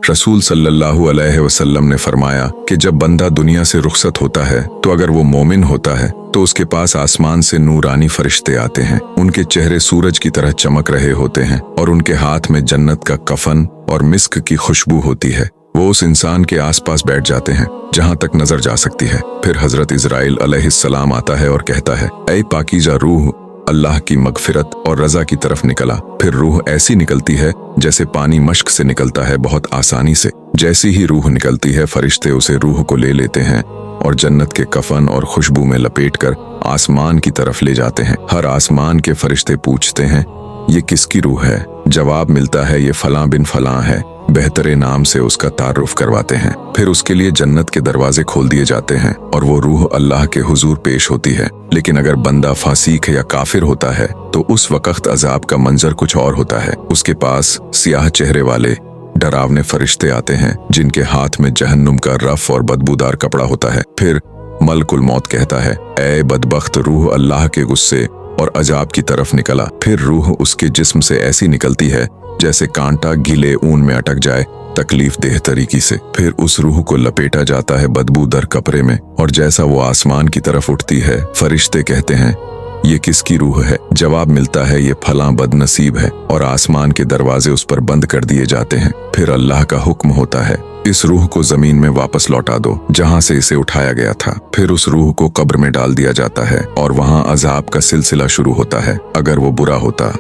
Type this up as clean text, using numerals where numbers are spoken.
रसूल सल्लल्लाहु अलैहि वसल्लम ने फरमाया कि जब बंदा दुनिया से रुखसत होता है तो अगर वो मोमिन होता है तो उसके पास आसमान से नूरानी फरिश्ते आते हैं। उनके चेहरे सूरज की तरह चमक रहे होते हैं और उनके हाथ में जन्नत का कफन और मिस्क की खुशबू होती है। वो उस इंसान के आसपास बैठ जाते हैं जहां तक नजर जा सकती है। फिर हजरत इजराइल अलैहिस्सलाम आता है और कहता है, ऐ पाकीज़ा रूह, अल्लाह की मगफिरत और रजा की तरफ निकला। फिर रूह ऐसी निकलती है जैसे पानी मश्क से निकलता है, बहुत आसानी से। जैसी ही रूह निकलती है फरिश्ते उसे रूह को ले लेते हैं और जन्नत के कफन और खुशबू में लपेटकर आसमान की तरफ ले जाते हैं। हर आसमान के फरिश्ते पूछते हैं, ये किसकी रूह है? जवाब मिलता है, ये फलां बिन फलां है। बेहतरे नाम से उसका तारुफ करवाते हैं। फिर उसके लिए जन्नत के दरवाजे खोल दिए जाते हैं और वो रूह अल्लाह के हुजूर पेश होती है। लेकिन अगर बंदा फासीक या काफिर होता है तो उस वक्त अजाब का मंजर कुछ और होता है। उसके पास सियाह चेहरे वाले डरावने फरिश्ते आते हैं जिनके हाथ में जहन्नुम का रफ और बदबूदार कपड़ा होता है। फिर मलकुल मौत कहता है, ऐ बदबख्त रूह, अल्लाह के गुस्से और अजाब की तरफ निकला। फिर रूह उसके जिस्म से ऐसी निकलती है जैसे कांटा गीले ऊन में अटक जाए, तकलीफ देह तरीके से। फिर उस रूह को लपेटा जाता है बदबूदार कपड़े में और जैसा वो आसमान की तरफ उठती है फरिश्ते कहते हैं, ये किसकी रूह है? जवाब मिलता है, ये फलां बदनसीब है, और आसमान के दरवाजे उस पर बंद कर दिए जाते हैं। फिर अल्लाह का हुक्म होता है, इस रूह को जमीन में वापस लौटा दो जहां से इसे उठाया गया था। फिर उस रूह को कब्र में डाल दिया जाता है और वहां अजाब का सिलसिला शुरू होता है। अगर वो बुरा होता